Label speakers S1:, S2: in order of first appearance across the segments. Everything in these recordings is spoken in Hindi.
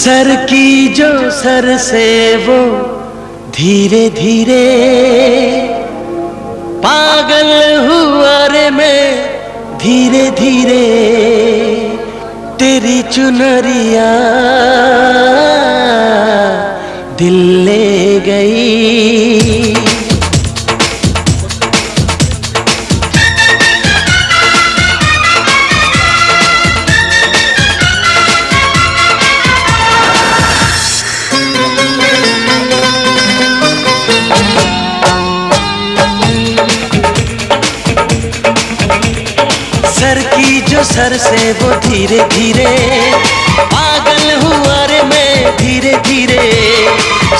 S1: सर की जो सर से वो धीरे धीरे पागल हुआ रे मैं धीरे धीरे तेरी चुनरिया दिल ले गई। सर की जो सर से वो धीरे धीरे पागल हुआ रे मैं धीरे धीरे।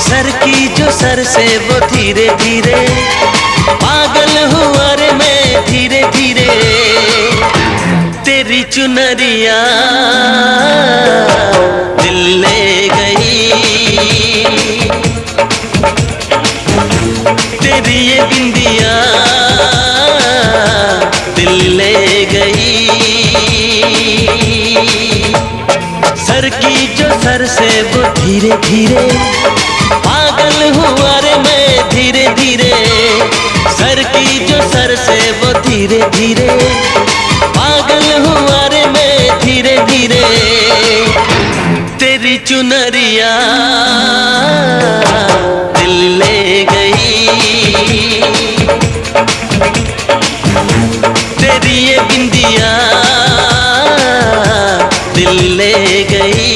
S1: सर की जो सर से वो धीरे धीरे पागल हुआ रे मैं धीरे धीरे तेरी चुनरिया दिल ले गई। तेरी ये बिंदिया दिल ले गई। सर की जो सर से वो धीरे धीरे पागल हुआ रे मैं धीरे धीरे। सर की जो सर से वो धीरे धीरे पागल हुआ रे मैं धीरे धीरे तेरी चुनरिया दिल ले गई। तेरी ये बिंदिया दिल ले गई।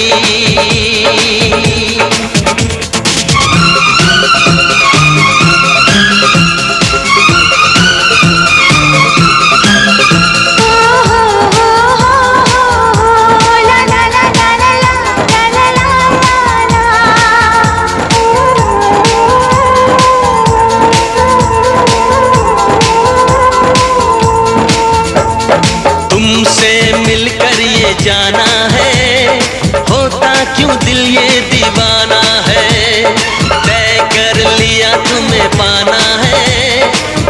S1: तुमसे मिलकर ये जाना है होता क्यों दिल ये दीवाना है। तय कर लिया तुम्हें पाना है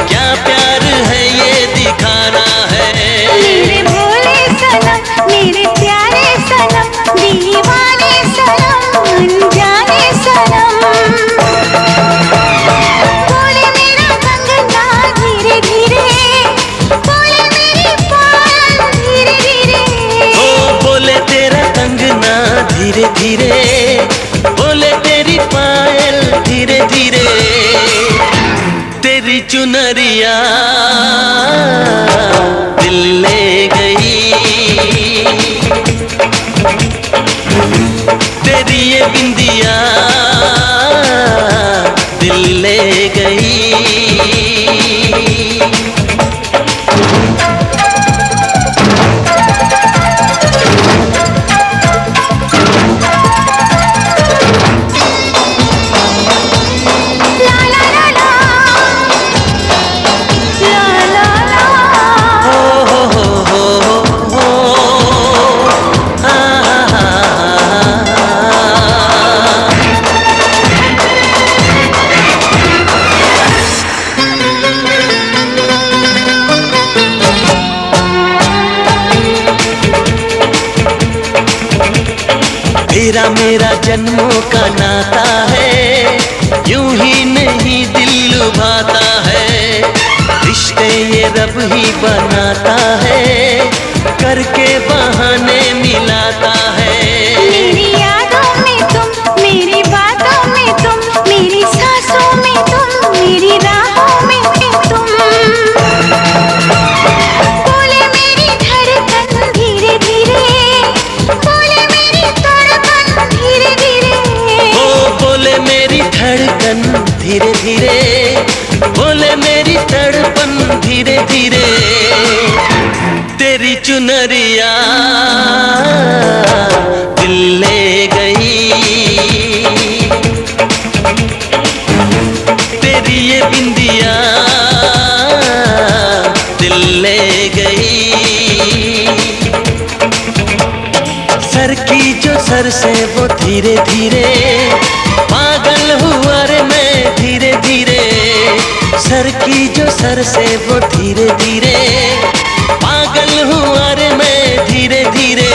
S1: क्या प्यार है ये दिखाना है।
S2: मेरे भोले सनम मेरे प्यारे सनम दीवाने सनम अनजाने सनम। बोले मेरा कंगना धीरे धीरे बोले मेरी पायल धीरे धीरे।
S1: ओ बोले तेरा कंगना धीरे धीरे बोले तेरी पायल धीरे धीरे तेरी चुनरिया दिल ले गई। तेरी ये बिंदिया दिल ले गई। तेरा मेरा जन्मों का नाता है, यूं ही नहीं दिल लुभाता है। रिश्ते ये रब ही बनाता है, करके बहाने मिलाता है।
S2: मेरी यादों में तुम, मेरी बातों में तुम, मेरी सांसों में तुम, मेरी राहों में तुम। बोले मेरी धड़कन धीरे धीरे, बोले मेरी धड़कन धीरे धीरे।
S1: ओ बोले मेरी धड़कन धीरे धीरे, बोले मेरी तड़पन धीरे धीरे। तेरी चुनरिया दिल ले गई, तेरी ये बिंदिया दिल ले गई। सर की जो सर से वो धीरे धीरे, पागल हुआ रे मैं धीरे धीरे। सर की जो सर से वो धीरे धीरे, पागल हुआ रे मैं धीरे धीरे।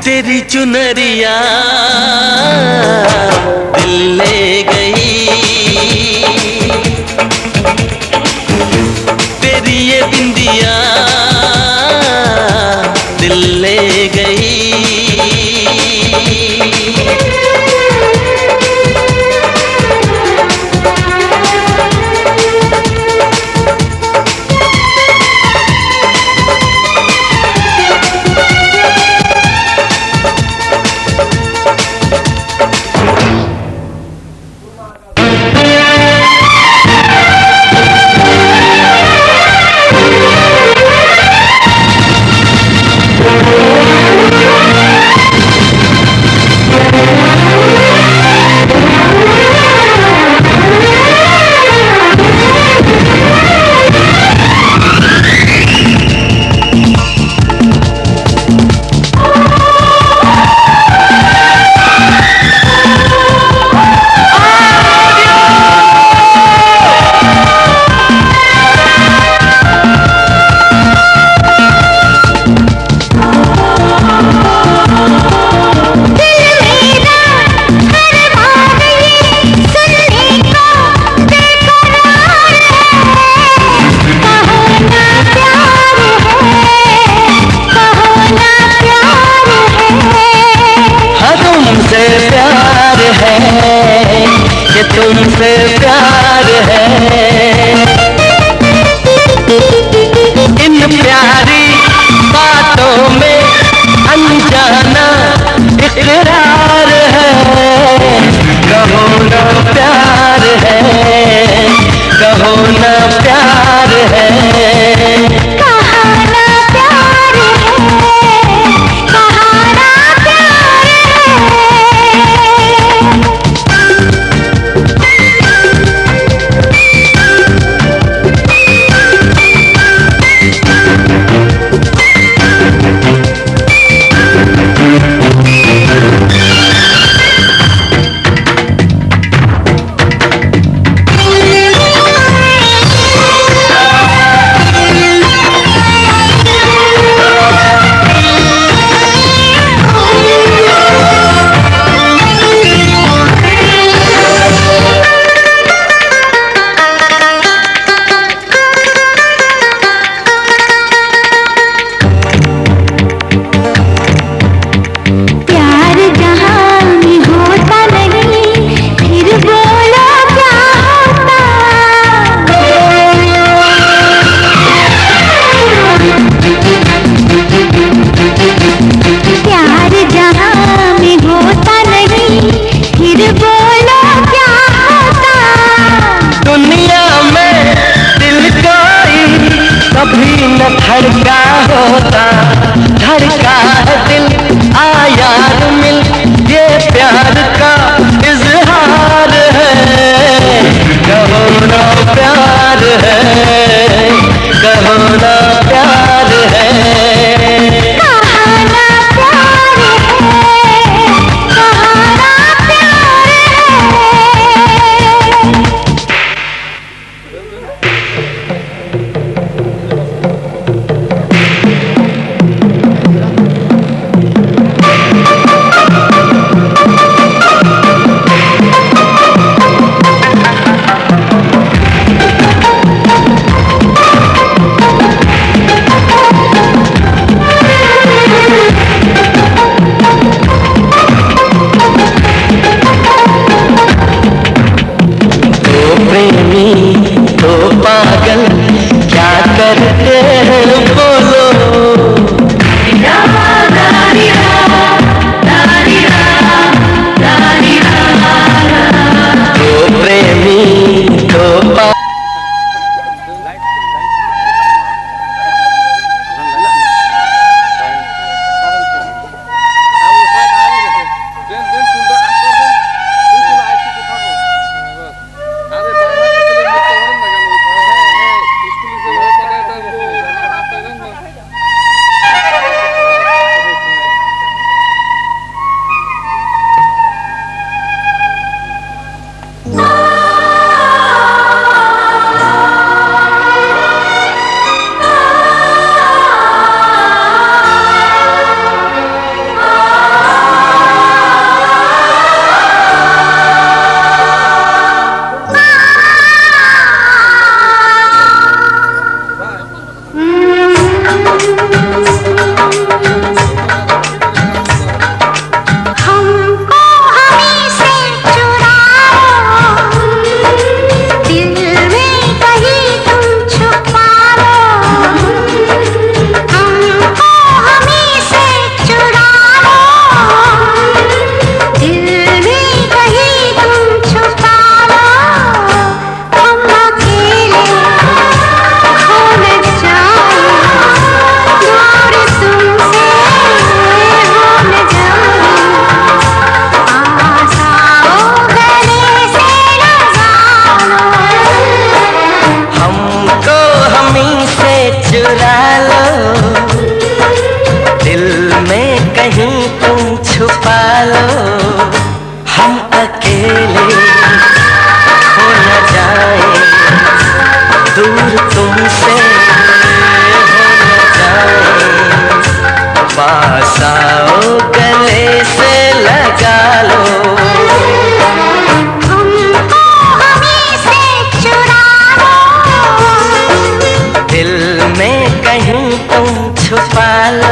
S1: तेरी चुनरिया दिल ले गई, तेरी ये बिंदिया दिल ले गई। तुमसे प्यार है, इन प्यारी बातों में अनजाना इकरार है। कहो ना प्यार है, कहो ना प्यार है। धड़का होता, धड़का है दिल आया मिल, ये प्यार का इजहार है। कहो ना प्यार है, कहो ना प्यार है। छुपा लो।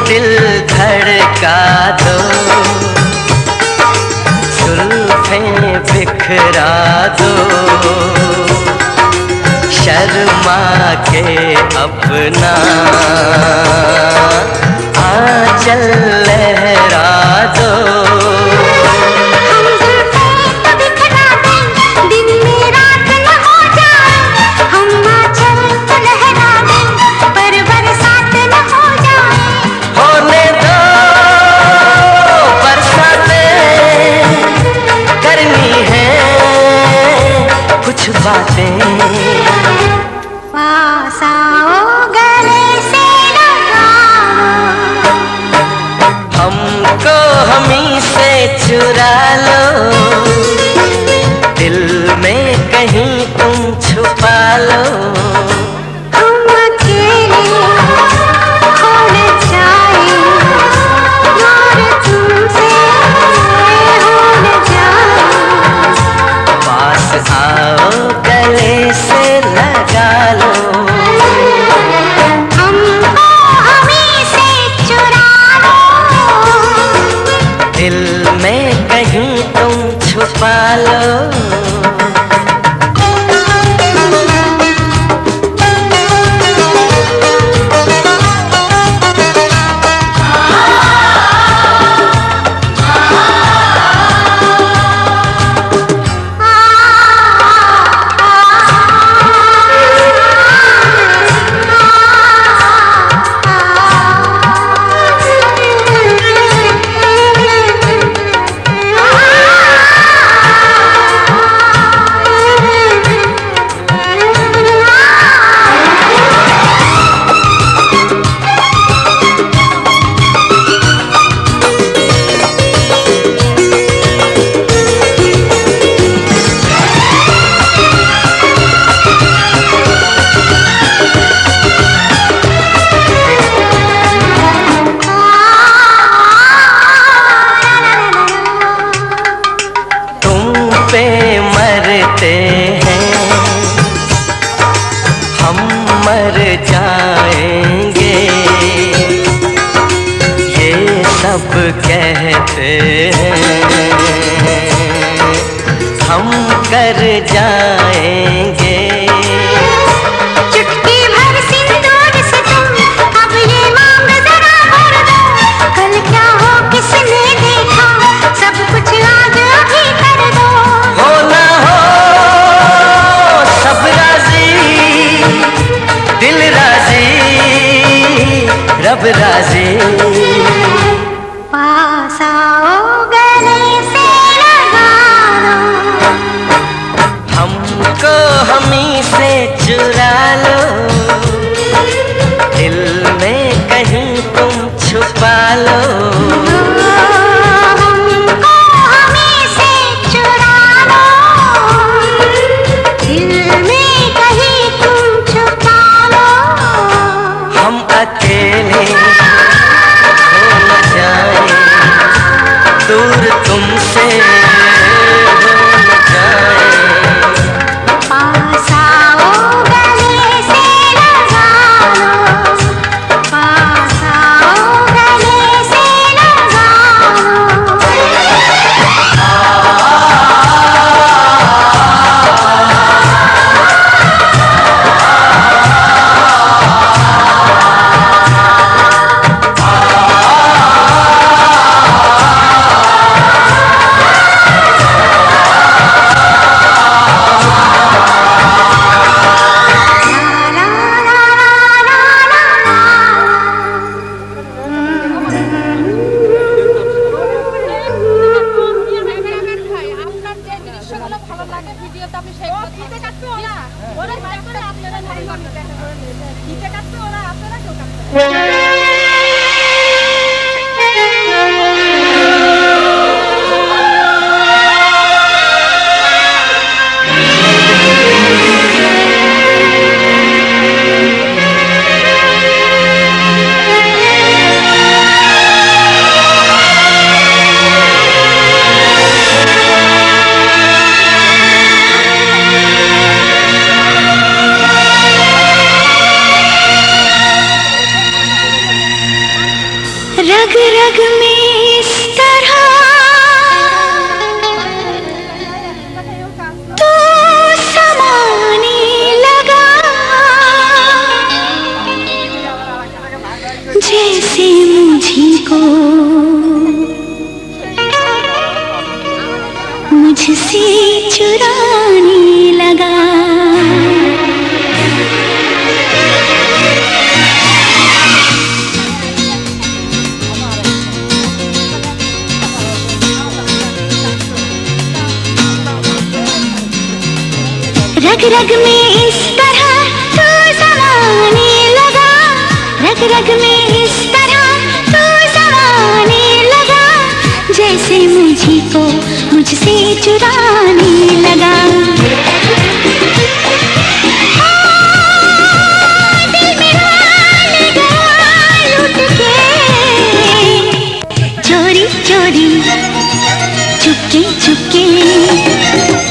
S1: दिल धड़का दो, जुल्फें बिखरा दो, शर्मा के अपना आंचल लहरा दो। कुछ बातें
S2: पास आओ, गले से लगाओ,
S1: हमको हमी से चुरा लो, दिल में कहीं तुम छुपा लो।
S2: हम अकेले खो न जाए और तुमसे हो न जाए,
S1: पास आओ, गले से लगा लो,
S2: हमको हमी से चुरा लो,
S1: दिल में कहीं तुम छुपा लो। पे मरते हैं हम, मर जाएंगे, ये सब कहते हैं हम कर जाएंगे।
S2: चुटकी भर सिंदूर से तुम अब ये मांग जरा भर दो, कल क्या हो किसने देखा, सब कुछ आज अभी कर दो।
S1: हो ना हो सब राजी, दिल राजी, रब राजी,
S2: पास आओ, गले से लगा लो,
S1: हमको हमी से चुरा लो, दिल में कहीं तुम छुपा लो।
S2: हमको हमी से चुरा लो, दिल में कहीं तुम छुपा लो।
S1: हम अकेले हो न जाए, दूर तुमसे हो न जाए,
S2: पास आओ, गले से लगा लो, पास आओ, गले से रग रग में इस तरह तू समाने लगा, जैसे मुझी को मुझसे चुराने लगा। रग रग में इस तरह तू समाने लगा, रग रग में इस तरह तू समाने लगा, जैसे मुझी को मुझसे चुराने लगा। दिल मेरा ले गया लूट के, चोरी चोरी चुपके चुपके,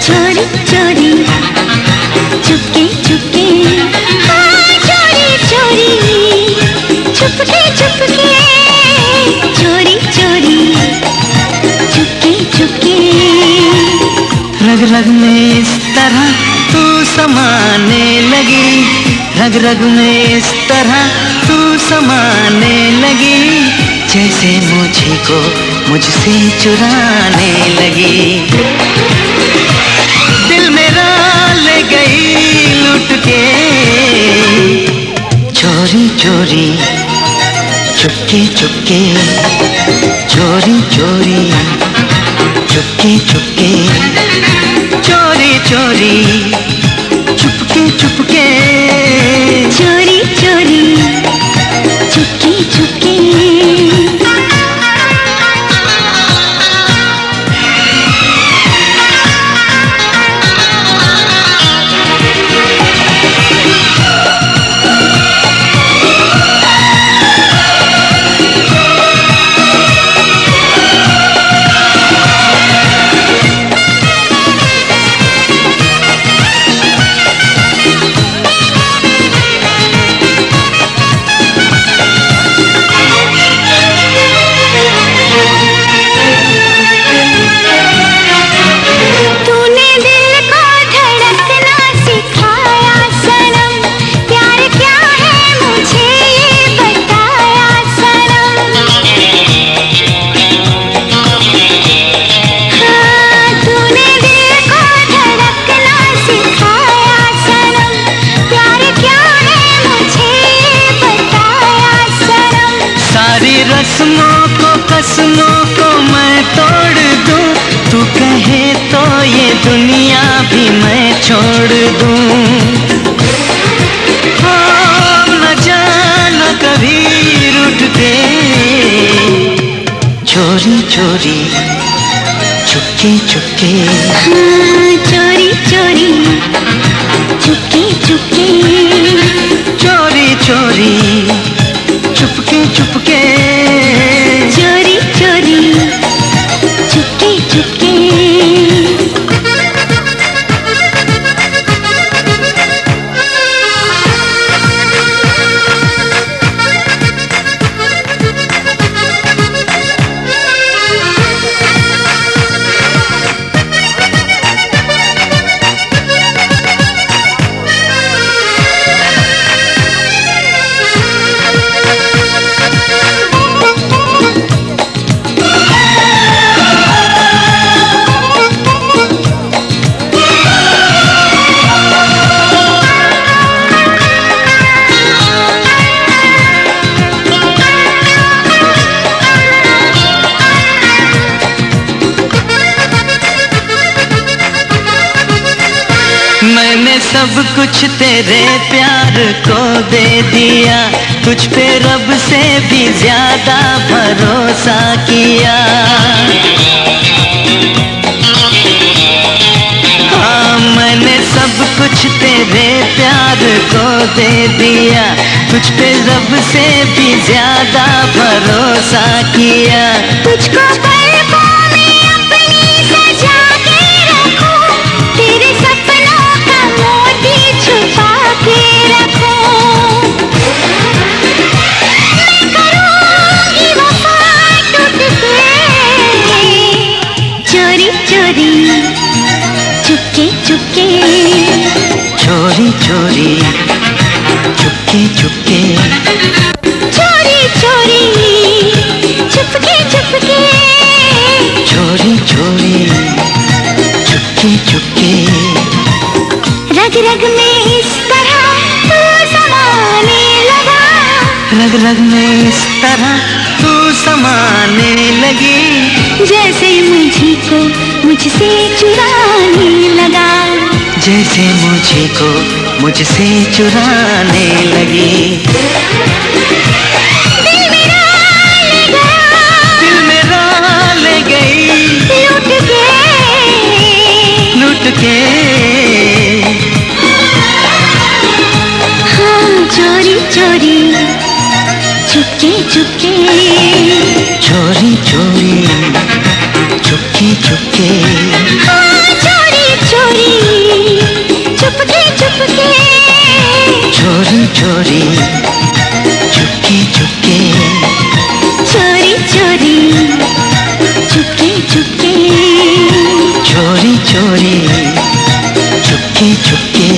S2: चोरी चोरी चुपके चुपके, हाँ चोरी चोरी चुपके चुपके, चोरी चोरी चुपके चुपके।
S1: रग रग में इस तरह तू समाने लगी, रग रग में इस तरह तू समाने लगी, जैसे मुझे को मुझसे चुराने लगी। दिल मेरा ले गई लूट के, चोरी चोरी चुपके चुपके, चोरी चोरी चुपके चुपके, चोरी चोरी चुपके चुपके,
S2: चोरी चोरी चुपके चुपके।
S1: रस्मों को कसमों को मैं तोड़ दूं, तू कहे तो ये दुनिया भी मैं छोड़ दूं। हो न जाना कभी रूठ के, चोरी चोरी चुपके चुपके,
S2: हाँ चोरी चोरी चुपके चुपके,
S1: चोरी चोरी चुपके चुपके,
S2: चोरी चोरी चुपके चुपके।
S1: मैंने सब कुछ तेरे प्यार को दे दिया, तुझ पे रब से भी ज्यादा भरोसा किया। हाँ मैंने सब कुछ तेरे प्यार को दे दिया, तुझ पे रब से भी ज्यादा भरोसा किया।
S2: तुझको पलकों में अपनी सजा के रखूं, तेरे सपनों का मोती छुपा के रखूं। मैं करूंगी वफा
S1: लगी,
S2: जैसे मुझे को मुझसे चुराने लगा,
S1: जैसे मुझे को मुझसे चुराने लगी।
S2: दिल मेरा ले गया,
S1: दिल मेरा ले गई, लुट के
S2: हाँ चोरी चोरी चुपके चुपके,
S1: चोरी चोरी चुपके चुपके,
S2: हाँ चोरी चोरी चुपके चुपके,
S1: चोरी चोरी चुपके चुपके,
S2: चोरी चोरी चुपके चुपके,
S1: चोरी चोरी चुपके चुपके।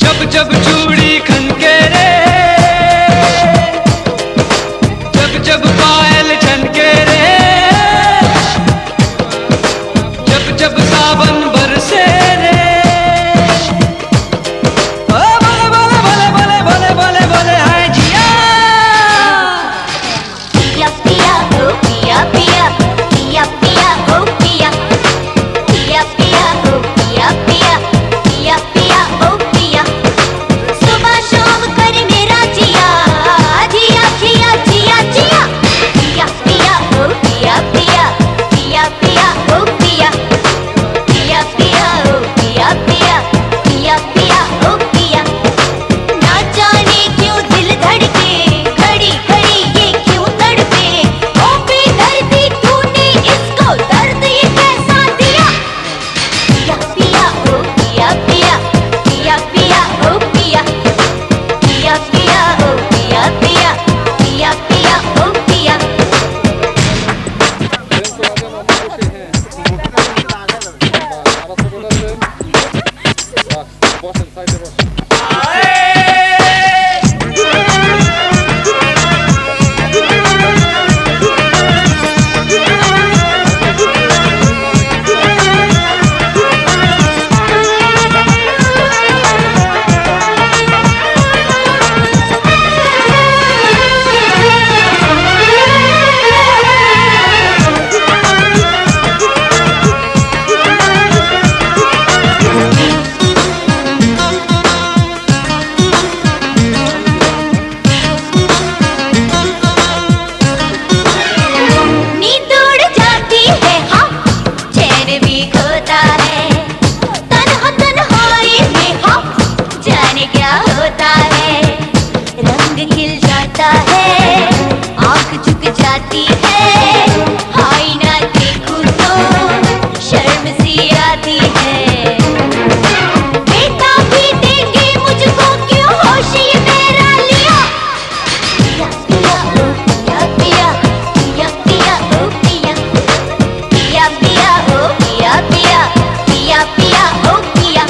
S1: जब जब चूड़ी खनके रे, जब जब पायल छनके रे, जब जब सावन बरसे रे, ओ बोले बोले बोले बोले बोले बोले बोले हाय जिया।
S2: पिया पिया ओ पिया पिया, पिया पिया ओ पिया, पिया पिया ओ पिया पिया, पिया पिया ओ पिया, सुबह शाम कर मेरा जिया, जिया जिया जिया जिया, पिया पिया ओ पिया पिया, पिया पिया ओ पिया, पिया पिया ओ पिया पिया, पिया पिया ओ पिया, ना जाने क्यों दिल धड़के, घड़ी घड़ी ये क्यों तड़पे, ओ बेदर्दी तूने इसको दर्द ये कैसा दिया, पिया पिया ओ पिया पिया, पिया पिया ओ पिया, पिया पिया ओ पिया पिया, पिया पिया ओ पिया। नींद उड़ जाती है हाँ, चैन भी खोता है, तन्हाई में हाँ, जाने क्या होता है, रंग खिल जाता है, आँख झुक जाती है, हाय ना देखूं तो शर्म सी आती है, बेटा भी देंगे मुझको क्यों होश ये मेरा लिया, पिया पिया ओ पिया पिया, पिया पिया ओ पिया, पिया पिया ओ पिया पिया, पिया पिया ओ पिया।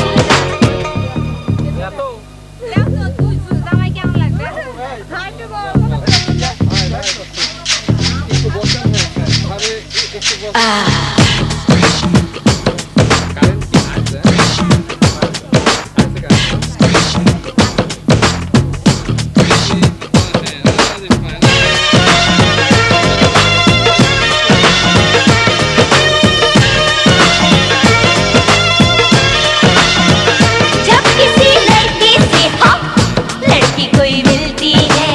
S2: जब किसी लड़के से हाँ, लड़की कोई मिलती है,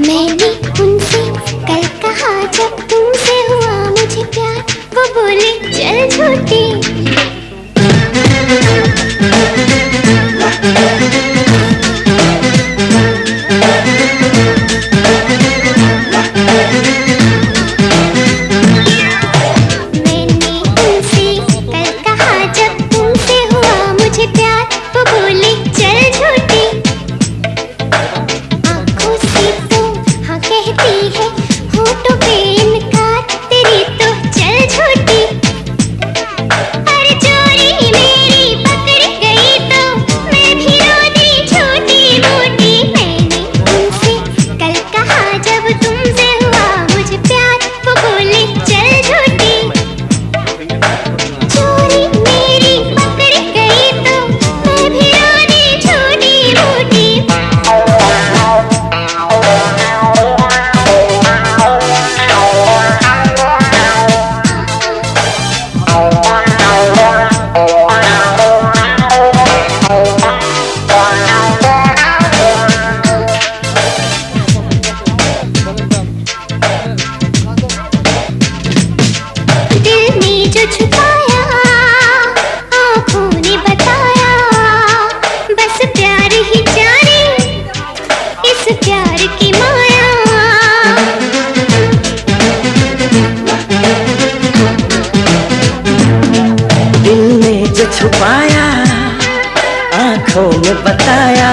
S2: मैंने उनसे कल कहा जब तुमसे हुआ मुझे प्यार, वो बोले चल झूठी। मैंने उनसे कल कहा जब तुमसे हुआ मुझे प्यार, वो बोले चल झूठी। आँखों से तो हाँ कहती है, होठों पे इनकार, तेरी तो चल झूठी। अरे चोरी मेरी पकड़ गई तो मैं भी रो दी छोटी मोटी। मैंने उनसे कल कहा जब तुमसे हुआ मुझे प्यार, वो बोले चल झूठी। चोरी मेरी पकड़ गई तो मैं भी रो दी छोटी मोटी। दिल ने जो छुपाया आँखों ने बताया, बस प्यार ही जाने इस प्यार की माया।
S1: दिल ने जो छुपाया आंखों में बताया,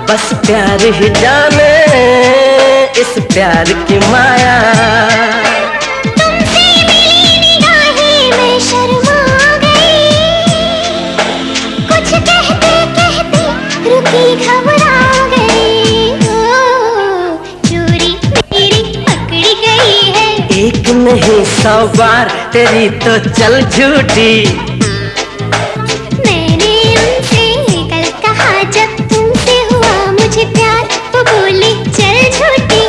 S1: बस प्यार ही जाने इस प्यार की माया।
S2: तुमसे मिली निगाहें मैं शर्मा गई, कुछ कहते कहते रुकी घबरा गई। ओ, चोरी मेरी पकड़ी गई है।
S1: एक नहीं 100 बार तेरी तो चल झूठी।
S2: मैंने उनसे कल कहा जब तुमसे हुआ मुझे प्यार, वो बोले चल झूठी।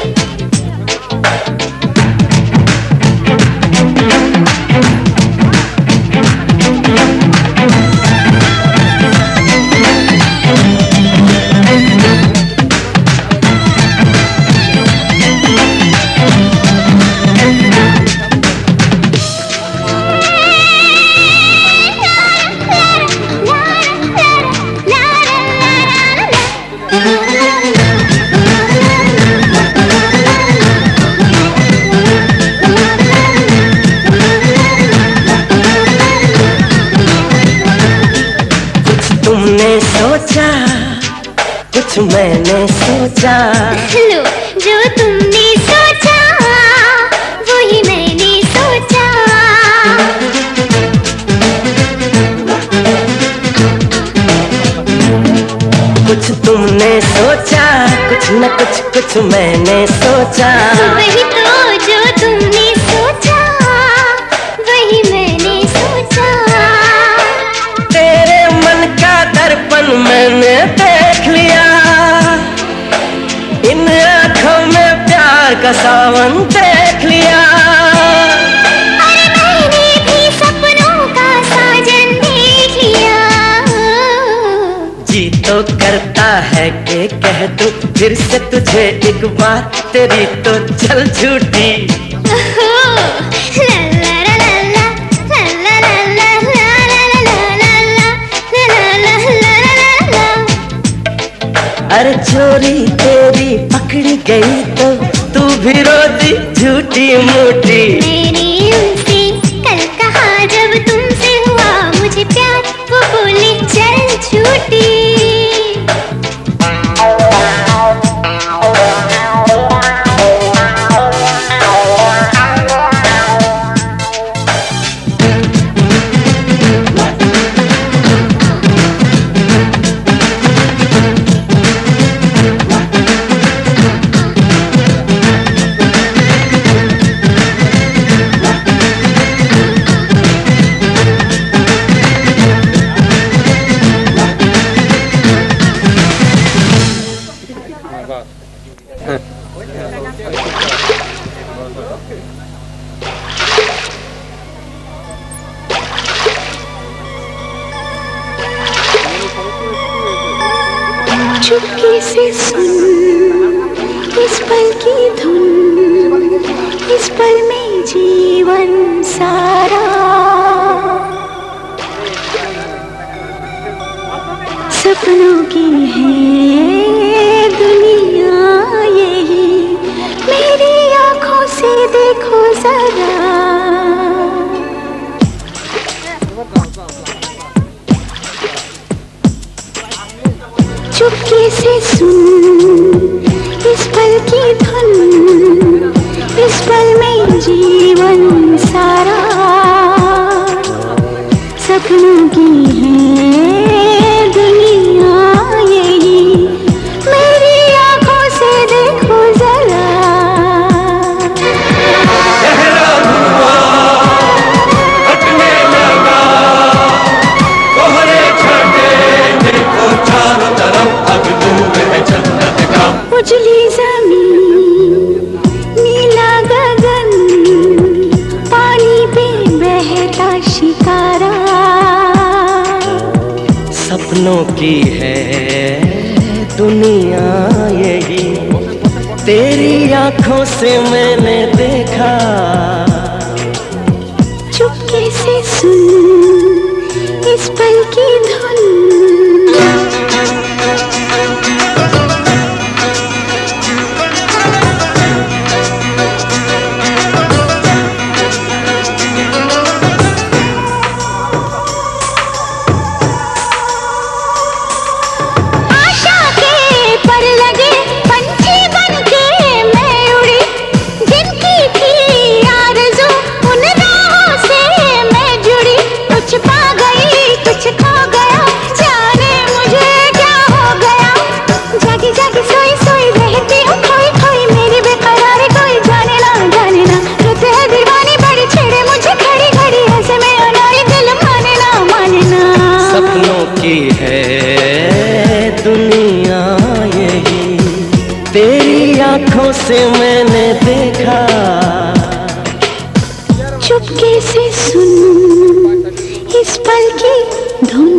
S1: तुमने सोचा कुछ मैंने सोचा,
S2: लो जो तुमने सोचा वही मैंने सोचा।
S1: कुछ तुमने सोचा कुछ न कुछ मैंने सोचा।
S2: वही तो जो तुमने सोचा वही मैंने सोचा।
S1: तेरे मन का दर्पण मैंने देख लिया, इन आँखों में प्यार का सावन देख लिया।
S2: अरे मैंने भी सपनों का साजन देख लिया।
S1: जी तो करता है कि कह दूं फिर से तुझे एक बार, तेरी तो चल झूठी। अरे चोरी तेरी पकड़ी गई तो तू भी रोती झूठी मूठी।
S2: मैंने उनसे कल कहा जब तुमसे हुआ मुझे प्यार, वो बोले चल झूठी।
S3: चुपके से सुन इस
S2: पल की धुन, इस पल में जीवन सारा। सपनों की है दुनिया यही, मेरी आंखों से देखो जरा। चुपके से सुन इस पल की धुन, इस पल में जीवन सारा। सपनों की है दुनिया यही, मेरी आंखों से देखो जरा।
S3: गहरा धुआं हटने लगा, कोहरे छटे देखो चारों तरफ, अब दूर है जन्नत का।
S2: उजली जमीन, नीला गगन, पानी पे बहता शिकारा।
S1: सपनों की है दुनिया यही, तेरी आंखों से मैंने देखा।
S2: चुपके से सुन इस पल की धुन।
S1: आंखों से मैंने देखा।
S2: चुपके से सुन इस पल की धुन।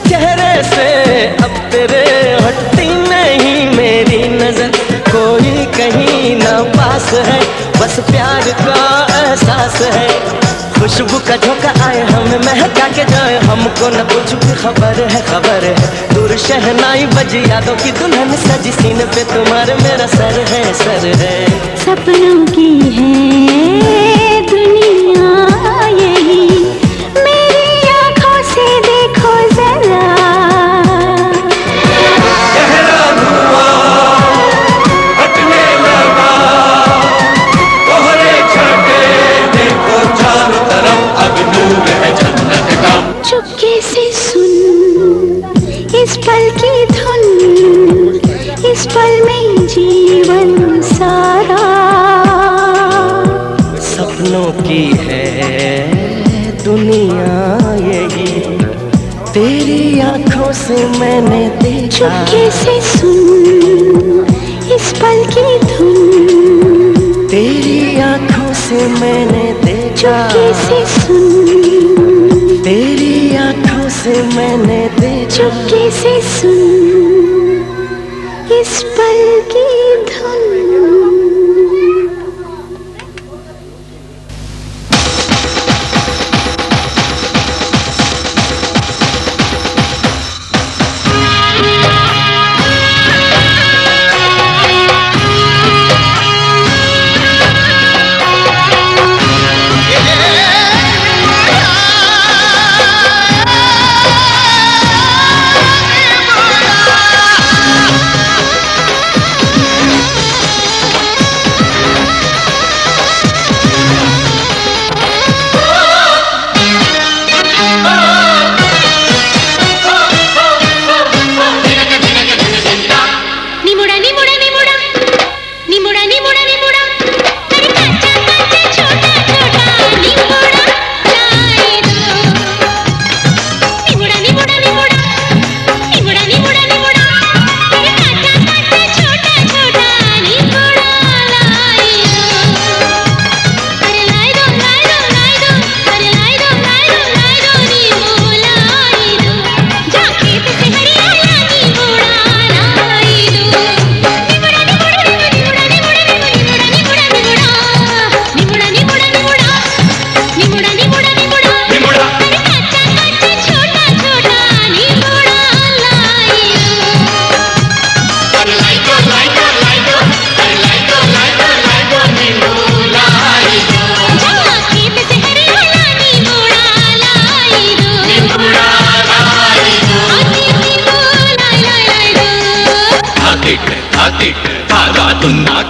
S1: चेहरे से अब तेरे हटती नहीं मेरी नजर, कोई कहीं ना पास है, बस प्यार का एहसास है। खुशबू का झोंका आए हमें महका के जाए, हमको न कुछ भी खबर है। दूर शहनाई बजी यादों की दुल्हन सजी, सीने पे तुम्हारे मेरा सर है।
S2: सपनों की है दुनिया यही, मेरी आंखों से देखो जरा।
S3: गहरा धुआं हटने लगा, कोहरे छटे देखो चारों तरफ, अब नूर है जन्नत का।
S2: चुपके से सुन इस पल की धुन, इस पल में जीवन सारा।
S1: सपनों की है दुनिया यही, तेरी आंखों से मैंने देखा।
S2: चुपके से सुन इस पल की धुन,
S1: तेरी आंखों से मैंने देखा।
S2: चुपके से सुन,
S1: तेरी आंखों से मैंने देखा।
S2: चुपके से सुन इस पल की धुन।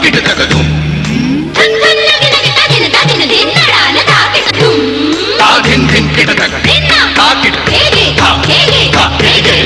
S3: ಕಿಟ ತಗ ಧುಮ್
S2: ಧನ್ ಧನ್ ನಗಿ ನಗಿ ತದಿನ ತದಿನ ದಿನ್ನಡಾನ ತಾಕಿಟ ಧುಮ್
S3: ತಾ ಧಿನ್ ಧಿನ್ ಕಿಟ ತಗ
S2: ದಿನ್ನ
S3: ತಾ ಕಿಟ
S2: ಹೇಗೆ ಹೇಗೆ ಹೇಗೆ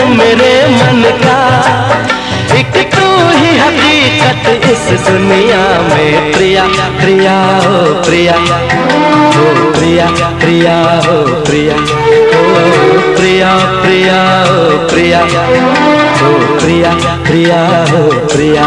S1: मेरे मन का, एक तू ही हकीकत इस दुनिया में। प्रिया प्रिया हो प्रिया, हो प्रिया प्रिया हो प्रिया, हो प्रिया प्रिया हो प्रिया, हो प्रिया प्रिया हो प्रिया।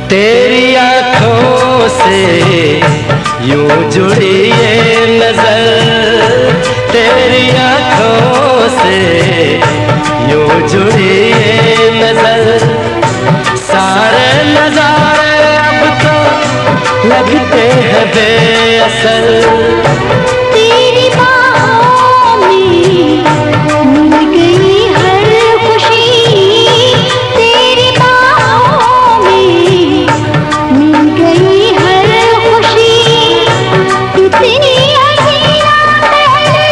S1: तेरी आँखों से यूं जुड़ी ये नजर, तेरी आँखों से यूं जुड़ी ये नजर, सारे नजारे अब तो लगते हैं बेअसर।
S2: तेरी बाहों में मिल गई हर खुशी, तेरी बाहों में मिल गई हर खुशी। इतनी हसीना पहले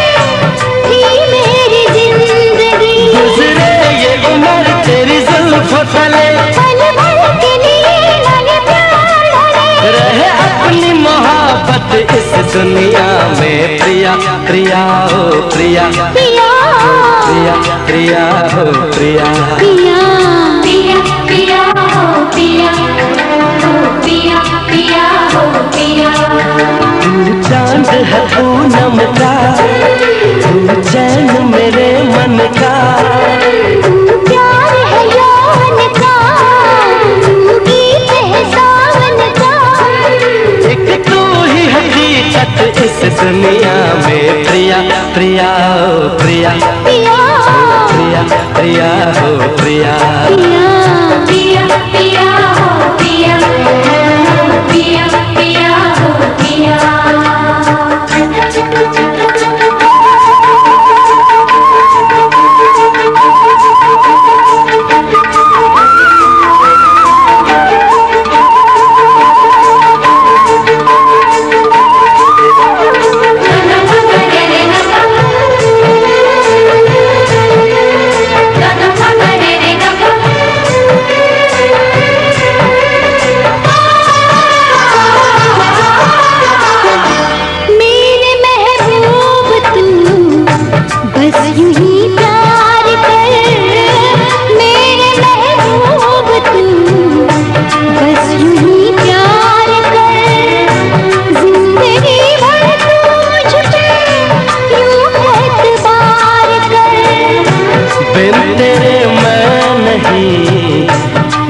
S2: थी मेरी जिंदगी,
S1: गुजरे ये उम्र तेरी जुल्फों तले,
S2: पल भर के लिए लगे प्यार भरे,
S1: रहे अपनी मोहब्बत इस दुनिया में। प्रिया प्रिया हो प्रिया,
S2: पिया
S1: प्रिया प्रिया हो प्रिया,
S2: पिया पिया पिया हो पिया, हो पिया पिया हो पिया।
S1: तू चांद है पूनम का, तू चैन मेरे मन का,
S2: तू प्यार है यौवन का, तू गीत है सावन का,
S1: एक तू ही हकीकत इस दुनिया में। प्रिया प्रिया हो प्रिया,
S2: पिया
S1: प्रिया प्रिया हो प्रिया,
S2: पिया पिया पिया हो पिया, पिया पिया हो पिया।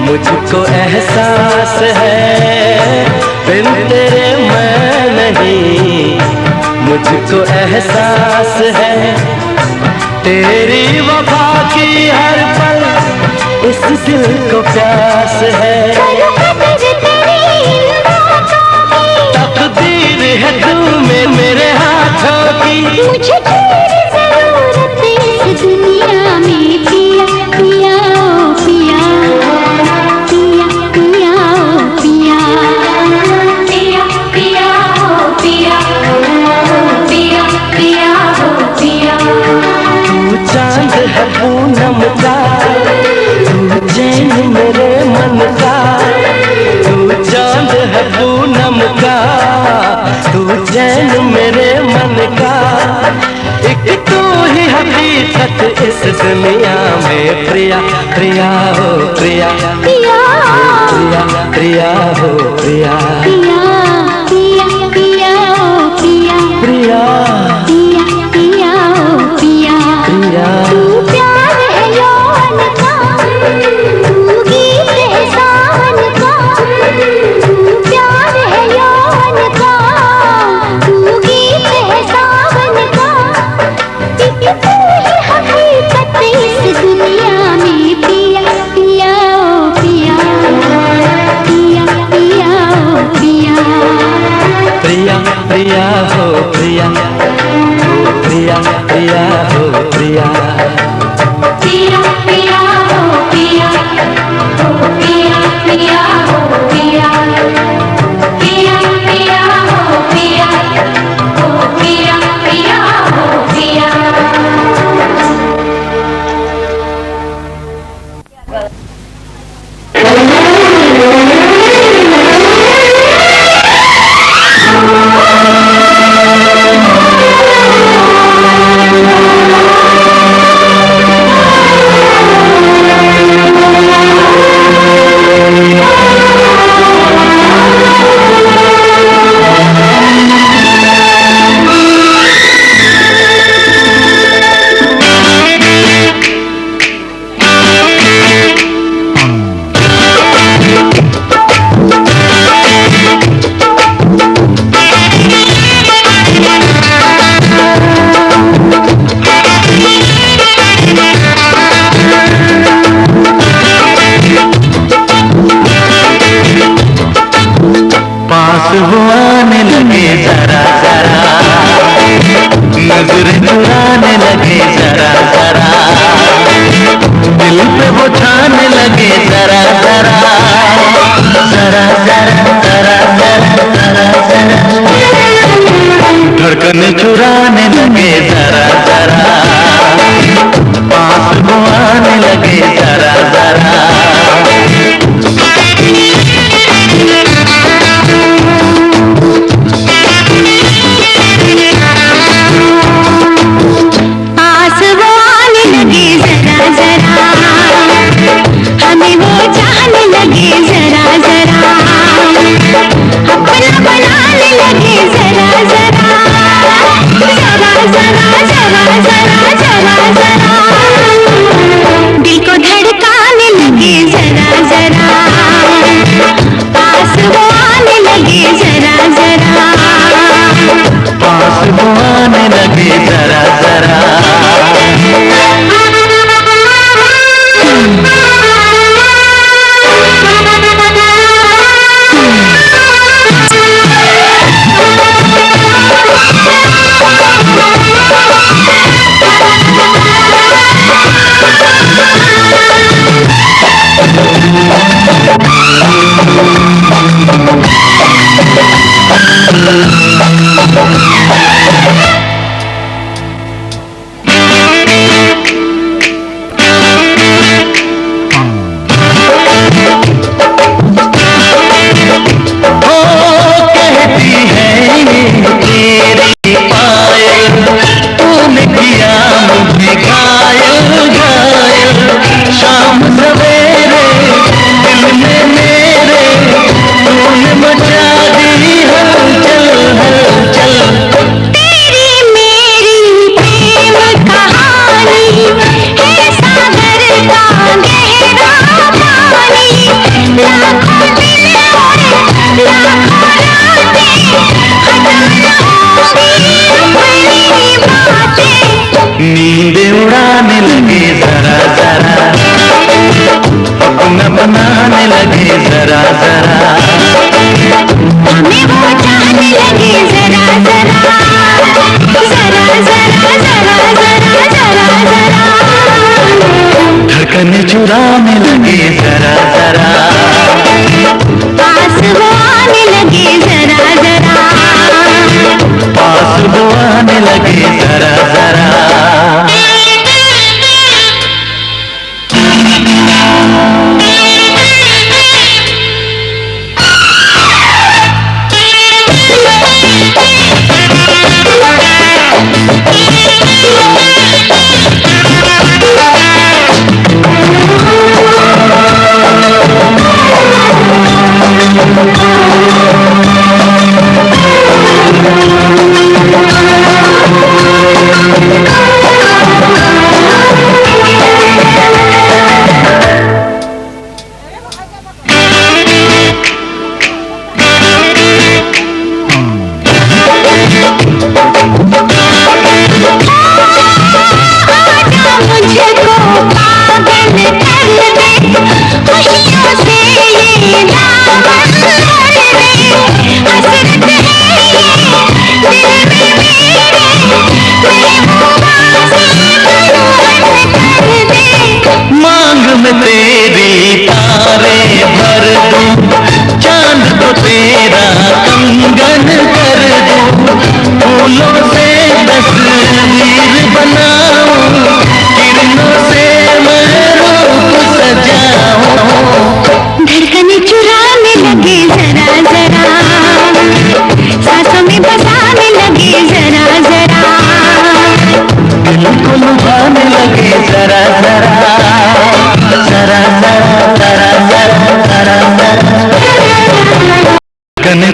S1: मुझको एहसास है, बिन तेरे मैं नहीं, मुझको एहसास है। तेरी वफा की हर पल इस दिल को प्यास है। तकदीर है तू में मेरे हाथों की,
S2: मुझे तेरी जरूरत इस दुनिया में। पिया पिया ओ पिया, पिया पिया ओ पिया, पिया पिया ओ पिया, पिया पिया ओ पिया।
S1: तू चांद है पूनम का, तू चैन मेरे मन का, तू चांद है पूनम का, तू चैन मेरे मन का, एक तू ही हकीकत इस दुनिया में। प्रिया प्रिया हो प्रिया,
S2: पिया
S1: प्रिया प्रिया हो प्रिया,
S2: पिया पिया पिया ओ पिया,
S1: प्रिया
S2: पिया पिया ओ पिया।
S1: प्रिया।
S2: तू प्यार है यौवन का,
S1: पिया हो पिया,
S2: पिया पिया हो पिया, हो पिया पिया हो पिया, पिया पिया हो पिया, हो पिया पिया हो पिया।
S1: पास वो आने लगे जरा जरा, नजर चुराने लगे जरा जरा, दिल पे वो छाने लगे जरा जरा, जरा जरा जरा जरा जरा जरा, धड़कन चुराने लगे जरा जरा, पास वो आने लगे जरा जरा।
S2: हमें वो चाहने लगे जरा जरा, अपना बनाने लगे जरा जरा, जरा जरा जरा जरा जरा जरा, दिल को धड़काने लगे जरा जरा, पास वो आने लगे जरा जरा,
S1: पास वो आने लगे जरा जरा। नींदे उड़ाने लगे जरा जरा, अपना बनाने लगे जरा जरा,
S2: हमें वो चाहने लगे जरा जरा, जरा जरा जरा जरा जरा जरा,
S1: धड़कन चुराने लगे जरा जरा,
S2: पास वो आने लगे जरा जरा,
S1: पास वो आने लगे जरा जरा।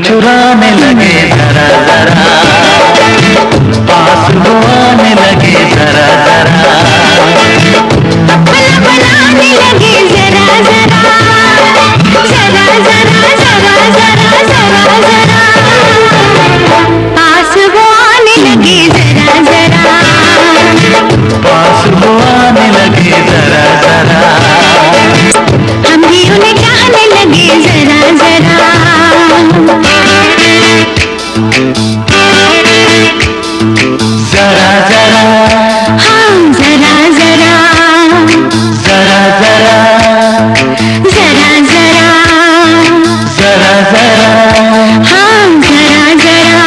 S1: चुराने लगे जरा जरा, पास वो आने लगे जरा जरा,
S2: अपना बनाने लगे जरा जरा, जरा जरा जरा जरा जरा जरा, पास वो आने लगे जरा जरा,
S1: पास वो आने लगे जरा जरा,
S2: हम भी उन्हें चाहने लगे जरा जरा।
S1: जरा जरा,
S2: हाँ जरा जरा,
S1: जरा जरा,
S2: जरा जरा,
S1: जरा जरा,
S2: हाँ जरा जरा।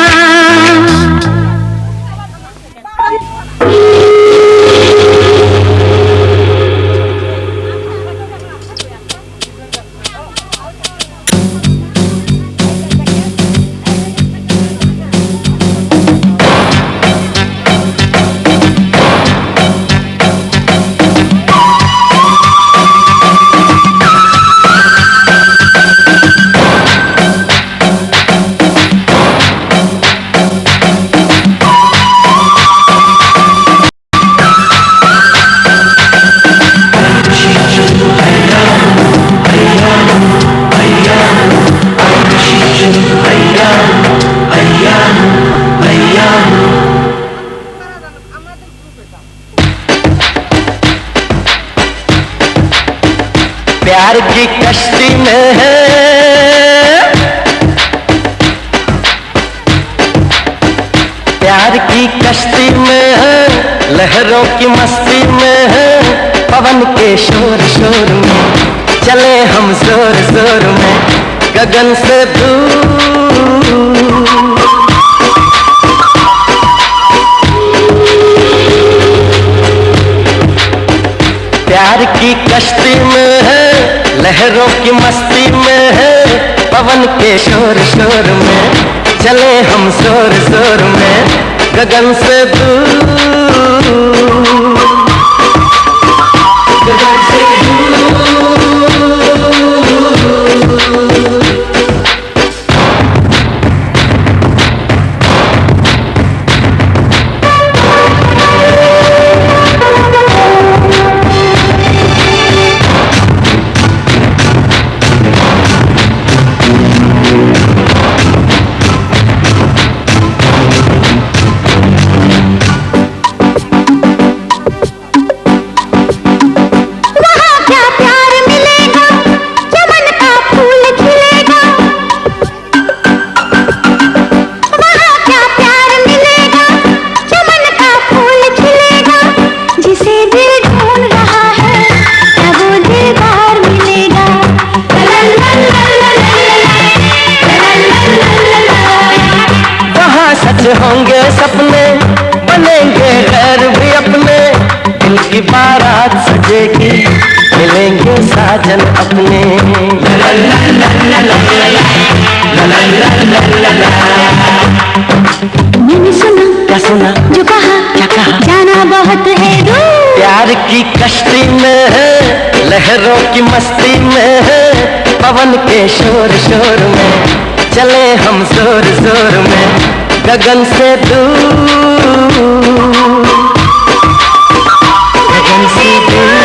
S1: प्यार की कश्ती में है, प्यार की कश्ती में है, लहरों की मस्ती में है, पवन के शोर शोर में चले हम जोर जोर में, गगन से दूर। प्यार की कश्ती में है, लहरों की मस्ती में है, पवन के शोर शोर में चले हम जोर जोर में, गगन से दूर, गगन से होंगे सपने, बनेंगे घर भी अपने, दिल की बारात सजेगी, मिलेंगे साजन अपने।
S2: मैंने सुना,
S1: क्या सुना,
S2: जो कहा,
S1: क्या कहा,
S2: जाना बहुत है दूर।
S1: प्यार की कश्ती में है, लहरों की मस्ती में है, पवन के शोर शोर में चले हम जोर जोर में, गगन से दूर, गगन से दूर।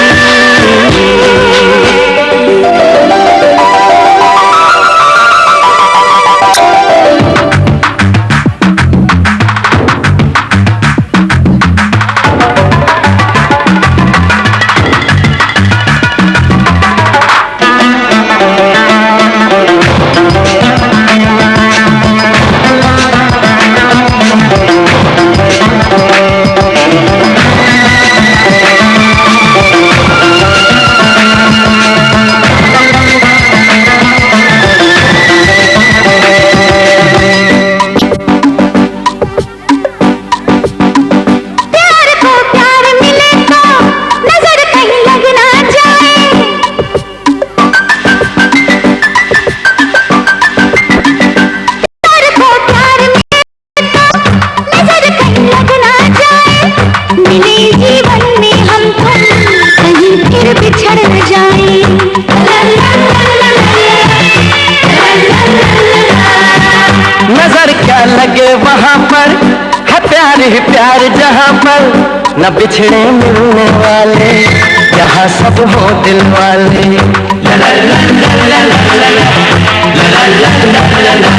S1: प्यार जहाँ पर न बिछड़े मिलने वाले, यहाँ सब हो दिल वाले। ला ला ला ला ला ला ला ला ला।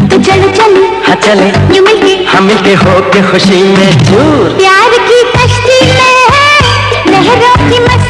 S2: तो चलो चलो
S1: हाँ चले
S2: यूं मिलके,
S1: हम मिलके हो के खुशी में चूर।
S2: प्यार की कश्ती में लहरों की मस्ती